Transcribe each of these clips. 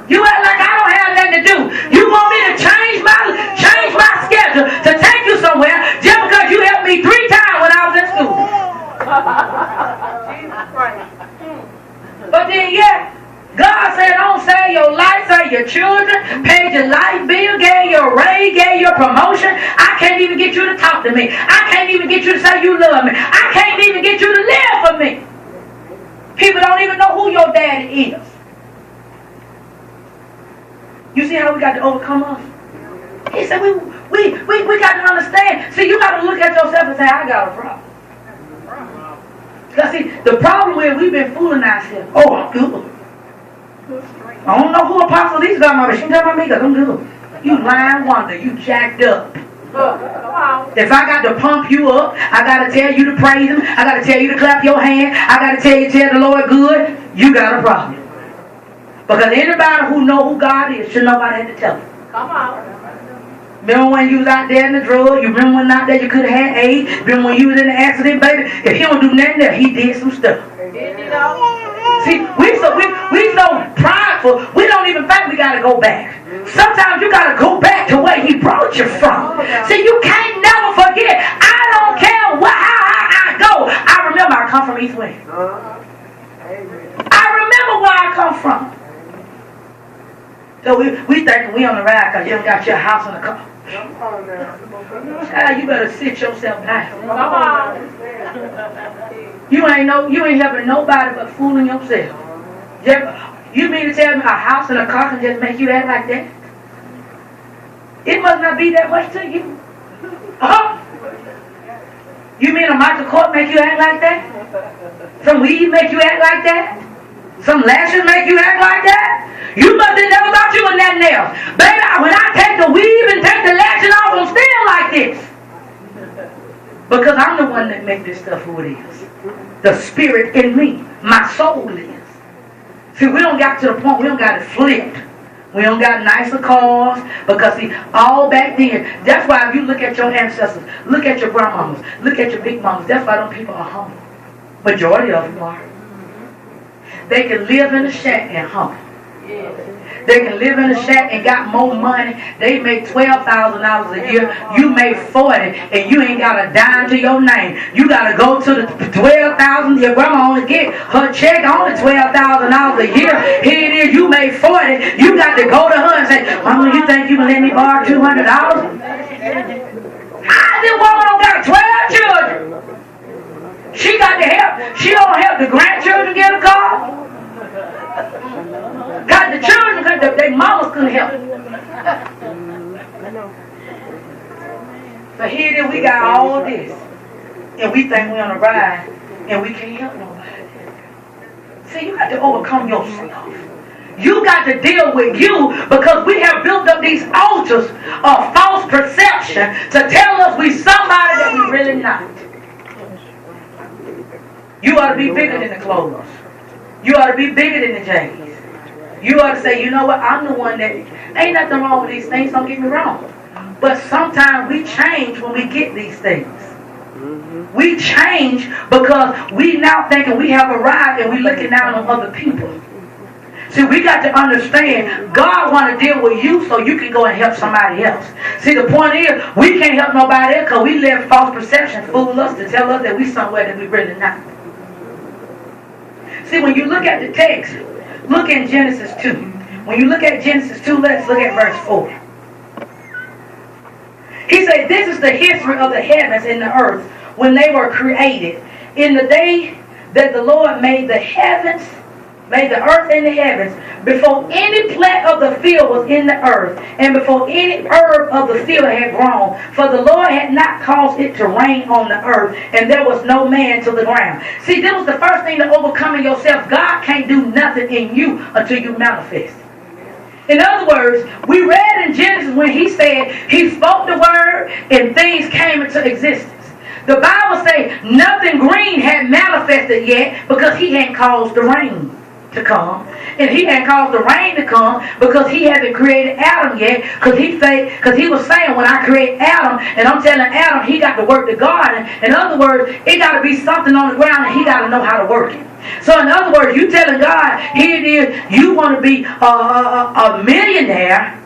You act like I don't have nothing to do. You want me to change my schedule to take you somewhere just because you helped me 3 times when I was in school. Jesus Christ. But then God said, don't save your life, save your children, paid your light bill, gave you a raise, gave you a promotion. I can't even get you to talk to me. I can't even get you to say you love me. I can't even get you to live for me. People don't even know who your daddy is. You see how we got to overcome us? He said, we got to understand. See, you got to look at yourself and say, I got a problem. Because see, the problem is we've been fooling ourselves. Oh, I'm good. I don't know who Apostle Lisa got my, but she talking about me because I'm good. You lying wonder. You jacked up. If I got to pump you up, I got to tell you to praise him. I got to tell you to clap your hand. I got to tell you to tell the Lord good. You got a problem. Because anybody who know who God is should know how to tell him. Come on. Remember when you was out there in the drug? You remember when out there you could have had AIDS? Remember when you was in the accident, baby? If he don't do nothing there, he did some stuff. See, we so prideful, we don't even think we got to go back. Sometimes you got to go back to where he brought you from. See, you can't never forget. I don't care how I go. I remember I come from East West. I remember where I come from. So we think we on the ride because you don't got your house in the car. Child, you better sit yourself down. You ain't helping nobody but fooling yourself. You mean to tell me a house and a car can just make you act like that? It must not be that much to you. Huh? You mean a Michael Court make you act like that? Some weed make you act like that? Some lashes make you act like that? You must have never thought you were nothing else. Baby, when I take the weave and take the lashes off, I'm still like this. Because I'm the one that makes this stuff who it is. The spirit in me. My soul is. See, we don't got to the point, we don't got it flipped. We don't got nicer cars. Because see, all back then, that's why if you look at your ancestors, look at your grandmamas, look at your big mamas, that's why them people are humble. Majority of them are. They can live in a shack and humble. They can live in a shack and got more money. They make $12,000 a year. You make $40,000 and you ain't got a dime to your name. You got to go to the $12,000. Your grandma only get her check only $12,000 a year. Here it is, you make $40,000. You got to go to her and say, Mama, you think you can let me borrow $200? How this woman don't got 12 children? She got to help. She don't help the grandchildren get a car. Got the children, because their mamas couldn't help. So here it is, we got all this. And we think we're on a ride, and we can't help nobody. See, you got to overcome yourself. You got to deal with you, because we have built up these altars of false perception to tell us we somebody that we really not. You ought to be bigger than the clothes. You ought to be bigger than the J's. You ought to say, you know what, I'm the one that, ain't nothing wrong with these things, don't get me wrong. But sometimes we change when we get these things. We change because we now thinking we have arrived and we looking down on other people. See, we got to understand, God want to deal with you so you can go and help somebody else. See, the point is, we can't help nobody else because we let false perception fool us to tell us that we somewhere that we really not. See, when you look at the text, look in Genesis 2. When you look at Genesis 2, let's look at verse 4. He said, this is the history of the heavens and the earth when they were created. In the day that the Lord made the heavens, made the earth and the heavens, before any plant of the field was in the earth, and before any herb of the field had grown, for the Lord had not caused it to rain on the earth, and there was no man to the ground. See, this was the first thing to overcoming yourself. God can't do nothing in you until you manifest. In other words, we read in Genesis when he said he spoke the word and things came into existence. The Bible says nothing green had manifested yet because he hadn't caused the rain to come. And he hadn't caused the rain to come because he hasn't created Adam yet. Because he was saying when I create Adam, and I'm telling Adam he got to work the garden. In other words, it got to be something on the ground and he got to know how to work it. So in other words, you telling God, here it is, you want to be a millionaire,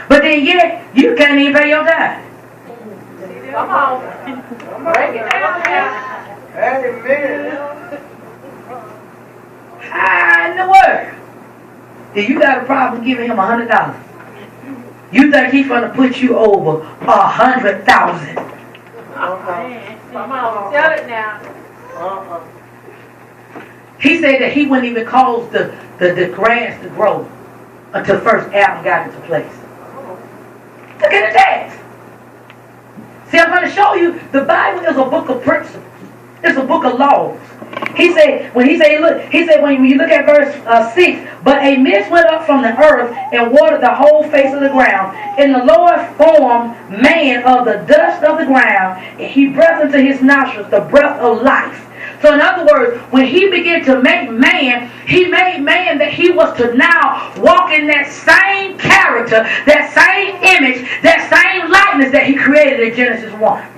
but then yet you can't even pay your tithe. Come on. Break it down now. Amen. How in the world? Then you got a problem giving him $100. You think he's going to put you over 100,000? Come on, tell it now. He said that he wouldn't even cause the grass to grow until first Adam got into place. Look at the text. See, I'm going to show you the Bible is a book of principles. It's a book of laws. He said, when you look at verse 6, but a mist went up from the earth and watered the whole face of the ground. And the Lord formed man of the dust of the ground, and he breathed into his nostrils the breath of life. So in other words, when he began to make man, he made man that he was to now walk in that same character, that same image, that same likeness that he created in Genesis 1.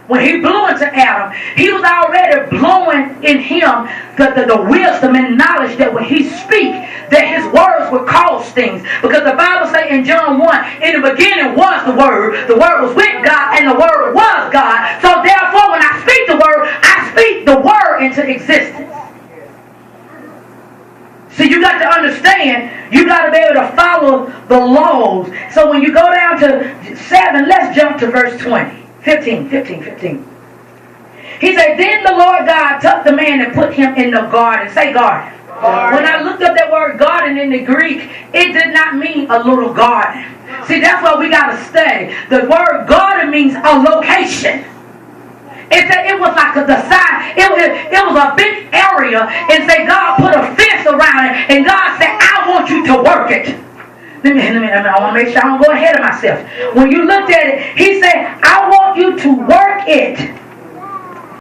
When he blew into Adam, he was already blowing in him the wisdom and knowledge that when he speak, that his words would cause things. Because the Bible says in John 1, in the beginning was the Word was with God, and the Word was God. So therefore, when I speak the Word into existence. So you got to understand, you got to be able to follow the laws. So when you go down to 7, let's jump to verse 20. 15. He said, then the Lord God took the man and put him in the garden. Say garden. When I looked up that word garden in the Greek, it did not mean a little garden. See, that's what we got to study. The word garden means a location. It was like the size. It was a big area, and say God put a fence around it, and God said, I want you to work it. I want to make sure I don't go ahead of myself. When you looked at it, he said, I want